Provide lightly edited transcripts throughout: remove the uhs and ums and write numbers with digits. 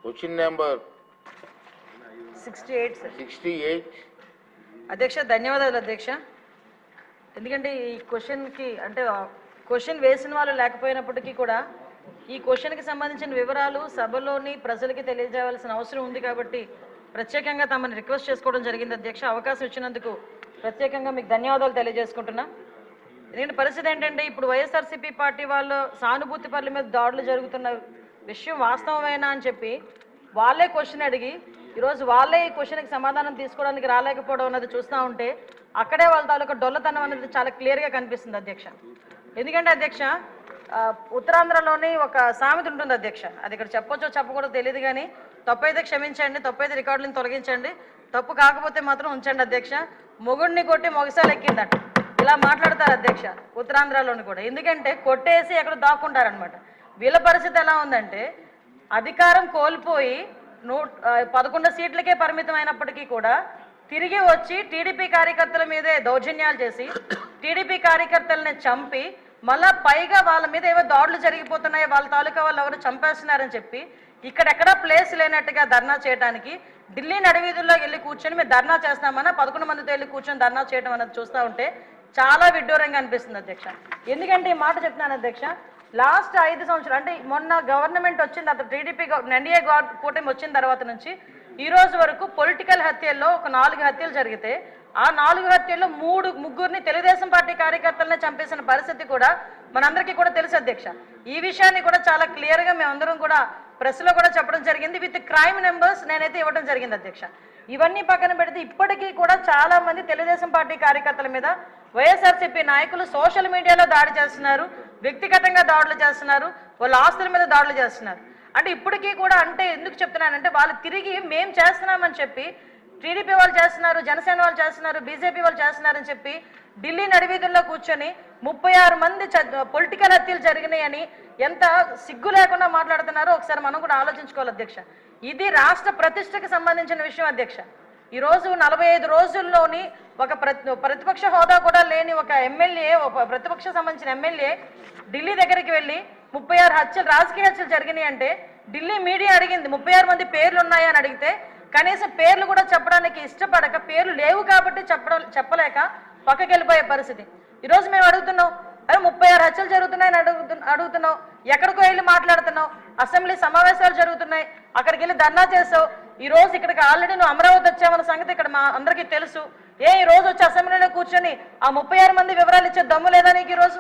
Question number 68 అధ్యక్ష ధన్యవాదాలు అధ్యక్ష. ఎందుకంటే ఈ క్వశ్చన్కి అంటే క్వశ్చన్ వేసిన వాళ్ళు లేకపోయినప్పటికీ కూడా ఈ క్వశ్చన్కి సంబంధించిన వివరాలు సభలోని ప్రజలకి తెలియజేయవలసిన అవసరం ఉంది కాబట్టి ప్రత్యేకంగా తమని రిక్వెస్ట్ చేసుకోవడం జరిగింది అధ్యక్ష. అవకాశం ఇచ్చినందుకు ప్రత్యేకంగా మీకు ధన్యవాదాలు తెలియజేసుకుంటున్నా. ఎందుకంటే పరిస్థితి ఏంటంటే ఇప్పుడు వైఎస్ఆర్సీపీ పార్టీ వాళ్ళు సానుభూతి పనుల మీద దాడులు జరుగుతున్న విషయం వాస్తవమేనా అని చెప్పి వాళ్ళే క్వశ్చన్ అడిగి ఈరోజు వాళ్ళే ఈ క్వశ్చన్కి సమాధానం తీసుకోవడానికి రాలేకపోవడం అన్నది చూస్తూ ఉంటే అక్కడే వాళ్ళ తాలూకా డొల్లతనం అనేది చాలా క్లియర్గా కనిపిస్తుంది అధ్యక్ష. ఎందుకంటే అధ్యక్ష ఉత్తరాంధ్రలోని ఒక సామెత ఉంటుంది అధ్యక్ష, అది ఇక్కడ చెప్పొచ్చో చెప్పకూడదో తెలియదు కానీ తప్పు అయితే క్షమించండి, తప్పు అయితే రికార్డులను తొలగించండి, తప్పు కాకపోతే మాత్రం ఉంచండి అధ్యక్ష. మొగుడిని కొట్టి మొగసాలు ఎక్కిందట ఇలా మాట్లాడతారు అధ్యక్ష ఉత్తరాంధ్రలోని కూడా. ఎందుకంటే కొట్టేసి ఎక్కడ దాక్కుంటారనమాట. వీళ్ళ పరిస్థితి ఎలా ఉందంటే అధికారం కోల్పోయి 11 సీట్లకే పరిమితం అయినప్పటికీ కూడా తిరిగి వచ్చి టీడీపీ కార్యకర్తల మీదే దౌర్జన్యాలు చేసి టీడీపీ కార్యకర్తలని చంపి మళ్ళా పైగా వాళ్ళ మీద ఏవో దాడులు జరిగిపోతున్నాయో వాళ్ళ తాలూకా వాళ్ళు ఎవరు చంపేస్తున్నారని చెప్పి ఇక్కడెక్కడా ప్లేస్ లేనట్టుగా ధర్నా చేయడానికి ఢిల్లీ నడివీధుల్లోకి వెళ్ళి కూర్చొని మేము ధర్నా చేస్తామన్నా 11 మందితో వెళ్ళి కూర్చొని ధర్నా చేయడం అన్నది చూస్తూ ఉంటే చాలా విడ్డూరంగా అనిపిస్తుంది అధ్యక్ష. ఎందుకంటే ఈ మాట చెప్తున్నాను అధ్యక్ష, లాస్ట్ 5 సంవత్సరాలు అంటే మొన్న గవర్నమెంట్ వచ్చింది అతను టీడీపీ ఎన్డీఏ కూటమి వచ్చిన తర్వాత నుంచి ఈ రోజు వరకు పొలిటికల్ హత్యల్లో ఒక 4 హత్యలు జరిగితే ఆ 4 హత్యల్లో ముగ్గురిని తెలుగుదేశం పార్టీ కార్యకర్తలనే చంపేసిన పరిస్థితి కూడా మనందరికీ కూడా తెలుసు అధ్యక్ష. ఈ విషయాన్ని కూడా చాలా క్లియర్గా మేమందరం కూడా ప్రెస్లో కూడా చెప్పడం జరిగింది, విత్ క్రైమ్ నెంబర్స్ నేనైతే ఇవ్వడం జరిగింది అధ్యక్ష. ఇవన్నీ పక్కన పెడితే ఇప్పటికీ కూడా చాలా మంది తెలుగుదేశం పార్టీ కార్యకర్తల మీద వైఎస్ఆర్సీపీ నాయకులు సోషల్ మీడియాలో దాడి చేస్తున్నారు, వ్యక్తిగతంగా దాడులు చేస్తున్నారు, వాళ్ళ ఆస్తుల మీద దాడులు చేస్తున్నారు. అంటే ఇప్పటికీ కూడా అంటే ఎందుకు చెప్తున్నానంటే వాళ్ళు తిరిగి మేం చేస్తున్నామని చెప్పి టీడీపీ వాళ్ళు చేస్తున్నారు, జనసేన వాళ్ళు చేస్తున్నారు, బీజేపీ వాళ్ళు చేస్తున్నారని చెప్పి ఢిల్లీ నడివీధుల్లో కూర్చొని 36 మంది పొలిటికల్ హత్యలు జరిగినాయని ఎంత సిగ్గు లేకుండా మాట్లాడుతున్నారో ఒకసారి మనం కూడా ఆలోచించుకోవాలి అధ్యక్ష. ఇది రాష్ట్ర ప్రతిష్టకు సంబంధించిన విషయం అధ్యక్ష. ఈరోజు 45 రోజుల్లోని ఒక ప్రతిపక్ష హోదా కూడా లేని ఒక ఎమ్మెల్యే, ఒక ప్రతిపక్ష సంబంధించిన ఎమ్మెల్యే ఢిల్లీ దగ్గరికి వెళ్ళి 36 హత్యలు రాజకీయ హత్యలు జరిగినాయి అంటే ఢిల్లీ మీడియా అడిగింది 36 మంది పేర్లు ఉన్నాయని అడిగితే కనీసం పేర్లు కూడా చెప్పడానికి ఇష్టపడక పేర్లు లేవు కాబట్టి చెప్పలేక పక్కకి వెళ్ళిపోయే పరిస్థితి. ఈరోజు మేము అడుగుతున్నాం, అరే 36 హత్యలు జరుగుతున్నాయని అడుగుతున్నావు, ఎక్కడికో వెళ్ళి మాట్లాడుతున్నావు, అసెంబ్లీ సమావేశాలు జరుగుతున్నాయి అక్కడికి వెళ్ళి ధర్నా చేసావు. ఈ రోజు ఇక్కడికి ఆల్రెడీ నువ్వు అమరావతి వచ్చావన్న సంగతి ఇక్కడ మా అందరికీ తెలుసు. ఈ రోజు వచ్చి అసెంబ్లీలో కూర్చొని ఆ 36 మంది వివరాలు ఇచ్చే దమ్ము లేదా నీకు? ఈరోజు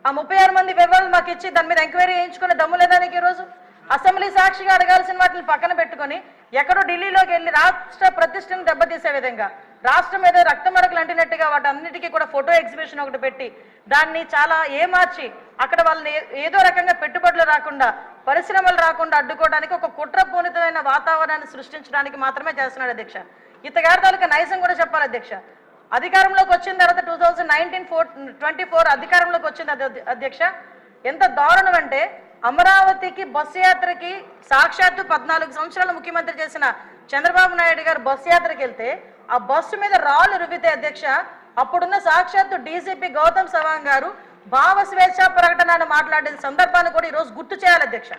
ఆ 36 మంది వివరాలు మాకు ఇచ్చి దాని మీద ఎంక్వైరీ చేయించుకునే దమ్ము లేదా నీకు? ఈరోజు అసెంబ్లీ సాక్షిగా అడగాల్సిన వాటిని పక్కన పెట్టుకొని ఎక్కడో ఢిల్లీలోకి వెళ్ళి రాష్ట్ర ప్రతిష్టను దెబ్బతీసే విధంగా రాష్ట్రం మీద రక్తమరకలు అంటినట్టుగా వాటన్నిటికీ కూడా ఫోటో ఎగ్జిబిషన్ ఒకటి పెట్టి దాన్ని చాలా ఏమార్చి అక్కడ వాళ్ళని ఏదో రకంగా పెట్టుబడులు రాకుండా పరిశ్రమలు రాకుండా అడ్డుకోవడానికి ఒక కుట్రపూరితమైన వాతావరణాన్ని సృష్టించడానికి మాత్రమే చేస్తున్నాడు అధ్యక్ష. ఇతగారి తాలూకా నైజం కూడా చెప్పాలి అధ్యక్ష. అధికారంలోకి వచ్చిన తర్వాత 2024 అధికారంలోకి వచ్చింది అధ్యక్ష. ఎంత దారుణం అంటే అమరావతికి బస్సు యాత్రకి సాక్షాత్తు 14 సంవత్సరాలు ముఖ్యమంత్రి చేసిన చంద్రబాబు నాయుడు గారు బస్సు యాత్రకి వెళ్తే ఆ బస్సు మీద రాళ్ళు రువ్వితే అధ్యక్ష అప్పుడున్న సాక్షాత్తు డీజీపీ గౌతమ్ సవాంగ్ గారు భావ స్వేచ్ఛ ప్రకటన మాట్లాడిన సందర్భాన్ని కూడా ఈరోజు గుర్తు చేయాలి అధ్యక్ష.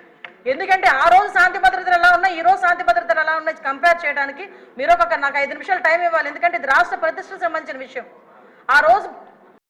ఎందుకంటే ఆ రోజు శాంతి భద్రతలు ఎలా ఉన్నాయి, ఈ రోజు శాంతి భద్రతలు ఎలా ఉన్నాయి కంపేర్ చేయడానికి మీరు నాకు 5 నిమిషాలు టైం ఇవ్వాలి. ఎందుకంటే ఇది రాష్ట్ర ప్రతిష్టకు సంబంధించిన విషయం. ఆ రోజు